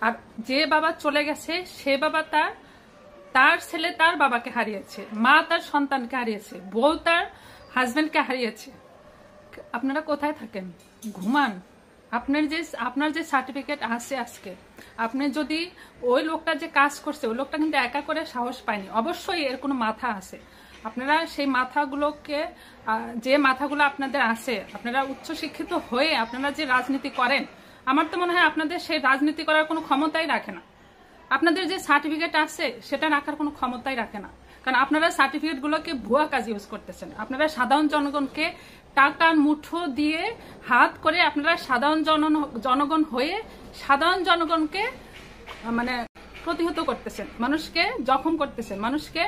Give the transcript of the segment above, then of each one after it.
আর যে বাবা চলে গেছে সে বাবা তার ছেলে তার বাবাকে হারিয়েছে, মা তার সন্তানকে হারিয়েছে, বউ তার হাজবেন্ডকে হারিয়েছে। আপনারা কোথায় থাকেন? ঘুমান। আপনার যে সার্টিফিকেট আছে আজকে, আপনি যদি ওই লোকটা যে কাজ করছে ওই লোকটা কিন্তু একা করে সাহস পায়নি, অবশ্যই এর কোনো মাথা আছে। আপনারা সেই মাথাগুলোকে, যে মাথাগুলো আপনাদের আছে, আপনারা উচ্চশিক্ষিত হয়ে আপনারা যে রাজনীতি করেন, আমার তো মনে হয় আপনাদের সেই রাজনীতি করার কোনো ক্ষমতাই রাখে না। আপনাদের যে সার্টিফিকেট আছে সেটা রাখার কোনো ক্ষমতাই রাখে না, কারণ আপনারা সার্টিফিকেটগুলোকে ভুয়া কাজ ইউজ করতেছেন। আপনারা সাধারণ জনগণকে টাকার মুঠো দিয়ে হাত করে আপনারা সাধারণ জনগণ হয়ে সাধারণ জনগণকে মানে প্রতিহত করতেছেন, মানুষকে জখম করতেছেন, মানুষকে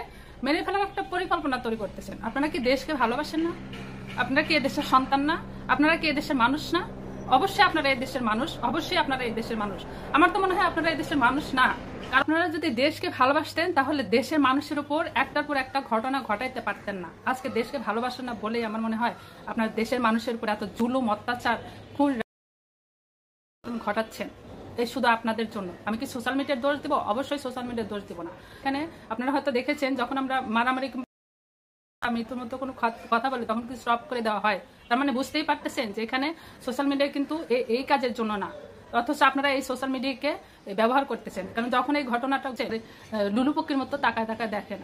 মেরে ফেলার একটা পরিকল্পনা তৈরি করতেছেন। আপনারা কি দেশকে ভালোবাসেন না? আপনারা কি এদেশের সন্তান না? আপনারা কি এদেশের মানুষ না? অবশ্যই আপনারা এই দেশের মানুষ, অবশ্যই আপনারা এই দেশের মানুষ। আমার তো মনে হয় আপনারা এই দেশের মানুষ না। আপনারা যদি দেশকে ভালোবাসতেন তাহলে দেশের মানুষের উপর একটার পর একটা ঘটনা ঘটাইতে পারতেন না। আজকে দেশকে ভালোবাসেন না বলেই আমার মনে হয় আপনারা দেশের মানুষের উপর এত জুলুম, অত্যাচার, খুন ঘটাচ্ছেন। এই শুধু আপনাদের জন্য। আমি কি সোশ্যাল মিডিয়ার দোষ দিব? অবশ্যই সোশ্যাল মিডিয়ার দোষ দিব না। এখানে আপনারা হয়তো দেখেছেন যখন আমরা মারামারি মৃত্যুর মতো কোনো কথা বলে তখন কি স্টপ করে দেওয়া হয়। তার মানে বুঝতেই পারতেছেন যে এখানে সোশ্যাল মিডিয়া কিন্তু এই কাজের জন্য না, অথচ আপনারা এই সোশ্যাল মিডিয়াকে ব্যবহার করতেছেন। কারণ যখন এই ঘটনাটা লুলুপক্ষীর মতো তাকায় তাকায় দেখেন,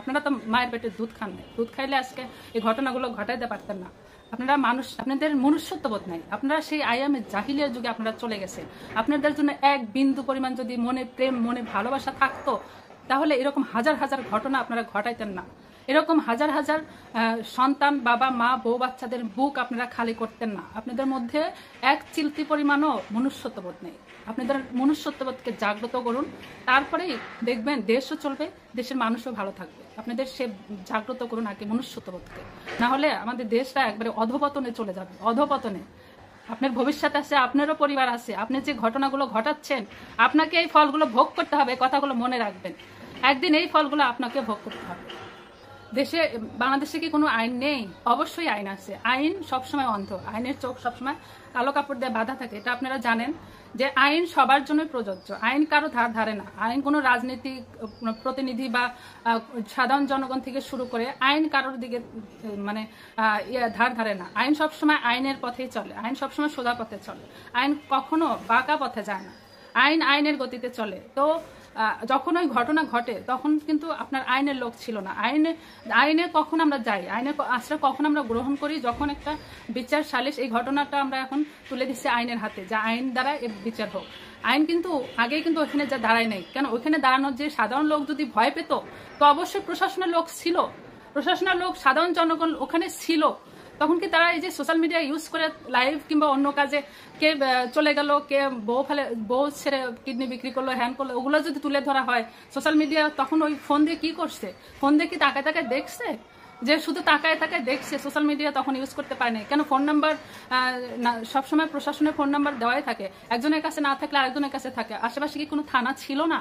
আপনারা তো মায়ের পেটের দুধ খান নাই। দুধ খাইলে আজকে এই ঘটনাগুলো ঘটাইতে পারতেন না। আপনারা মানুষ, আপনাদের মনুষ্যত্ববোধ নাই। আপনারা সেই আইয়ামে জাহিলিয়ার যুগে আপনারা চলে গেছেন। আপনাদের জন্য এক বিন্দু পরিমাণ যদি মনে প্রেম, মনে ভালোবাসা থাকতো তাহলে এরকম হাজার হাজার ঘটনা আপনারা ঘটাইতেন না। এরকম হাজার হাজার সন্তান, বাবা, মা, বউ বাচ্চাদের বুক আপনারা খালি করতেন না। আপনাদের মধ্যে এক চিলতি পরিমাণও মনুষ্যত্ববোধ নেই। আপনাদের মনুষ্যত্ববোধকে জাগ্রত করুন, তারপরেই দেখবেন দেশও চলবে, দেশের মানুষও ভালো থাকবে। আপনাদের সে জাগ্রত করুন আগে মনুষ্যত্ববোধকে, না হলে আমাদের দেশটা একবারে অধপতনে চলে যাবে, অধপতনে। আপনার ভবিষ্যৎ আছে, আপনারও পরিবার আছে। আপনি যে ঘটনাগুলো ঘটাচ্ছেন আপনাকে এই ফলগুলো ভোগ করতে হবে, কথাগুলো মনে রাখবেন। একদিন এই ফলগুলো আপনাকে ভোগ করতে হবে। বাংলাদেশে কি কোনো আইন নেই? অবশ্যই আইন আছে। আইন সবসময় অন্ধ, আইনের চোখ সবসময় কালো কাপড় দিয়ে বাঁধা থাকে। এটা আপনারা জানেন যে আইন সবার জন্যই প্রযোজ্য, আইন কারো ধারে না। আইন কোনো রাজনীতিক প্রতিনিধি বা সাধারণ জনগণ থেকে শুরু করে আইন কারোর দিকে মানে ধারে না। আইন সবসময় আইনের পথেই চলে, আইন সবসময় সোজা পথে চলে, আইন কখনো বাঁকা পথে যায় না। আইন আইনের গতিতে চলে। তো যখন ওই ঘটনা ঘটে তখন কিন্তু আপনার আইনের লোক ছিল না। আইনে কখন আমরা যাই, আইনের আশ্রয় কখন আমরা গ্রহণ করি? যখন একটা বিচার সালিশ, এই ঘটনাটা আমরা এখন তুলে দিচ্ছি আইনের হাতে, যা আইন দ্বারা এর বিচার হোক। আইন কিন্তু আগেই কিন্তু ওখানে যা দাঁড়ায় নাই। কেন? ওইখানে দাঁড়ানোর যে সাধারণ লোক যদি ভয় পেত তো অবশ্যই প্রশাসনের লোক ছিল, প্রশাসনের লোক, সাধারণ জনগণ ওখানে ছিল। তখন কি তারা এই যে সোশ্যাল মিডিয়া ইউজ করে লাইভ কিংবা অন্য কাজে কে চলে গেল, কে বউ ছেড়ে কিডনি বিক্রি করলো, হ্যান করলো, ওগুলো যদি তুলে ধরা হয় সোশ্যাল মিডিয়া, তখন ওই ফোন দিয়ে কি করছে? ফোন দিয়ে কি তাকায় তাকায় দেখছে? যে শুধু তাকায় তাকায় দেখছে, সোশ্যাল মিডিয়া তখন ইউজ করতে পারে না। কেন? ফোন নাম্বার সবসময় প্রশাসনের ফোন নাম্বার দেওয়াই থাকে, একজনের কাছে না থাকলে আরেকজনের কাছে থাকে। আশেপাশে কি কোনো থানা ছিল না?